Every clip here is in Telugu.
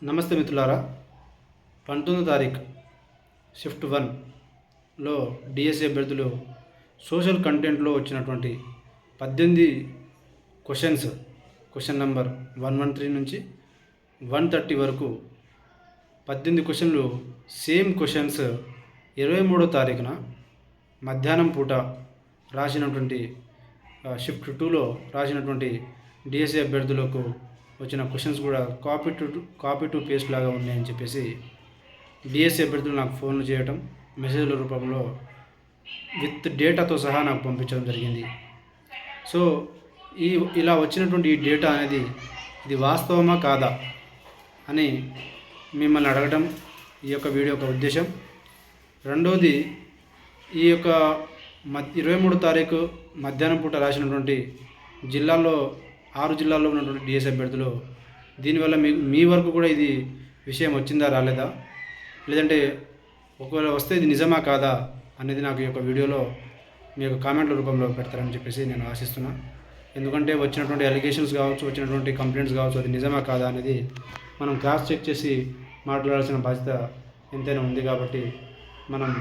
నమస్తే మిత్రులారా. 19వ తారీఖు షిఫ్ట్ 1లో డిఎస్సి అభ్యర్థులు సోషల్ కంటెంట్లో వచ్చినటువంటి 18 క్వశ్చన్ నెంబర్ 113 నుంచి 130 వరకు 18 క్వశ్చన్లు సేమ్ క్వశ్చన్స్ 23వ తారీఖున మధ్యాహ్నం పూట రాసినటువంటి షిఫ్ట్ 2లో రాసినటువంటి డిఎస్సి అభ్యర్థులకు వచ్చిన క్వశ్చన్స్ కూడా కాపీ టు పేస్ట్ లాగా ఉన్నాయని చెప్పేసి డిఎస్సి అభ్యర్థులు నాకు ఫోన్లు చేయటం, మెసేజ్ల రూపంలో విత్ డేటాతో సహా నాకు పంపించడం జరిగింది. సో ఇలా వచ్చినటువంటి ఈ డేటా అనేది ఇది వాస్తవమా కాదా అని మిమ్మల్ని అడగటం ఈ యొక్క వీడియో యొక్క ఉద్దేశం. రెండవది, ఈ యొక్క 23వ తారీఖు మధ్యాహ్నం పూట రాసినటువంటి జిల్లాల్లో 6 జిల్లాల్లో ఉన్నటువంటి డిఎస్సి అభ్యర్థులు దీనివల్ల మీ వరకు కూడా ఇది విషయం వచ్చిందా రాలేదా, లేదంటే ఒకవేళ వస్తే ఇది నిజమా కాదా అనేది నాకు ఈ యొక్క వీడియోలో మీ యొక్క కామెంట్ల రూపంలో పెడతారని చెప్పేసి నేను ఆశిస్తున్నా. ఎందుకంటే వచ్చినటువంటి అలిగేషన్స్ కావచ్చు, వచ్చినటువంటి కంప్లైంట్స్ కావచ్చు, అది నిజమా కాదా అనేది మనం క్రాస్ చెక్ చేసి మాట్లాడాల్సిన బాధ్యత ఎంతైనా ఉంది. కాబట్టి మనం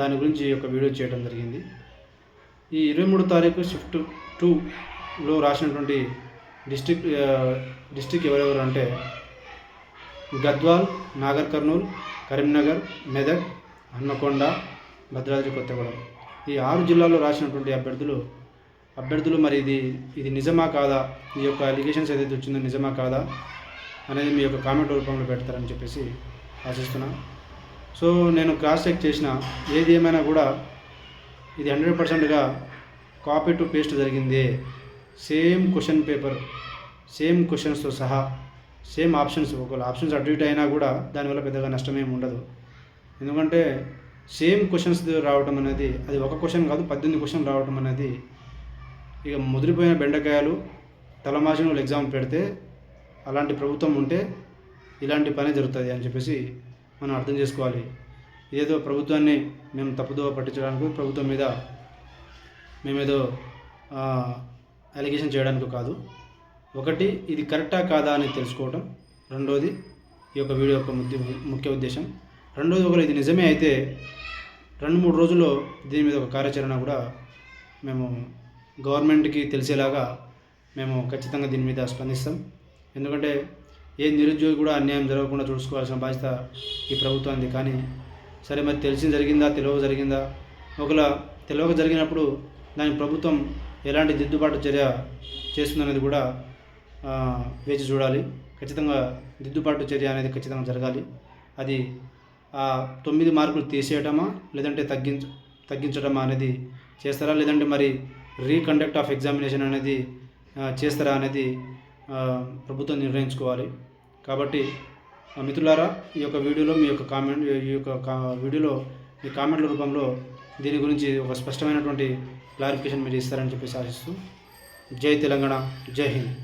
దాని గురించి ఈ యొక్క వీడియో చేయడం జరిగింది. ఈ 23వ తారీఖు షిఫ్ట్ 2లో రాసినటువంటి డిస్ట్రిక్ట్ ఎవరెవరు అంటే గద్వాల్, నాగర్ కర్నూల్, కరీంనగర్, మెదక్, హన్మకొండ, భద్రాద్రి కొత్తగూడెం, ఈ 6 జిల్లాల్లో రాసినటువంటి అభ్యర్థులు మరి ఇది నిజమా కాదా, ఈ యొక్క అలిగేషన్స్ ఏదైతే వచ్చిందో నిజమా కాదా అనేది మీ యొక్క కామెంట్ రూపంలో పెడతారని చెప్పేసి ఆశిస్తున్నాను. సో నేను క్రాస్ చెక్ చేసిన ఏది ఏమైనా కూడా ఇది 100%గా కాపీ టు పేస్ట్ జరిగింది. సేమ్ క్వశ్చన్ పేపర్, సేమ్ క్వశ్చన్స్తో సహా, సేమ్ ఆప్షన్స్. ఒకవేళ ఆప్షన్స్ అటు ఇటు అయినా కూడా దానివల్ల పెద్దగా నష్టం ఏమి ఉండదు. ఎందుకంటే సేమ్ క్వశ్చన్స్ రావడం అనేది, అది ఒక క్వశ్చన్ కాదు 18 క్వశ్చన్ రావడం అనేది ఇక ముదిరిపోయిన బెండకాయలు తలమాసిన ఎగ్జామ్ పెడితే అలాంటి ప్రభుత్వం ఉంటే ఇలాంటి పని జరుగుతుంది అని చెప్పేసి మనం అర్థం చేసుకోవాలి. ఏదో ప్రభుత్వాన్ని మేము తప్పుదోవ పట్టించడానికి, ప్రభుత్వం మీద మేమేదో అలిగేషన్ చేయడానికి కాదు. ఒకటి, ఇది కరెక్టా కాదా అని తెలుసుకోవటం. రెండోది, ఈ యొక్క వీడియో యొక్క ముఖ్య ఉద్దేశం. రెండోది, ఒకవేళ ఇది నిజమే అయితే 2-3 రోజుల్లో దీని మీద ఒక కార్యాచరణ కూడా మేము గవర్నమెంట్కి తెలిసేలాగా మేము ఖచ్చితంగా దీని మీద స్పందిస్తాం. ఎందుకంటే ఏ నిరుద్యోగి కూడా అన్యాయం జరగకుండా చూసుకోవాల్సిన బాధ్యత ఈ ప్రభుత్వానికి. కానీ సరే, మరి తెలిసి జరిగిందా, తెలియక జరిగిందా, ఒకవేళ తెలియక జరిగినప్పుడు దానికి ప్రభుత్వం ఎలాంటి దిద్దుబాటు చర్య చేస్తుందనేది కూడా వేచి చూడాలి. ఖచ్చితంగా దిద్దుబాటు చర్య అనేది ఖచ్చితంగా జరగాలి. అది 9 మార్కులు తీసేయటమా, లేదంటే తగ్గించడమా అనేది చేస్తారా, లేదంటే మరి రీకండక్ట్ ఆఫ్ ఎగ్జామినేషన్ అనేది చేస్తారా అనేది ప్రభుత్వం నిర్ణయించుకోవాలి. కాబట్టి మిత్రులారా, ఈ యొక్క వీడియోలో మీ కామెంట్ల రూపంలో దీని గురించి ఒక స్పష్టమైనటువంటి క్లారిఫికేషన్ మీరు ఇస్తారని చెప్పేసి ఆశిస్తూ, జై తెలంగాణ, జై హింద్.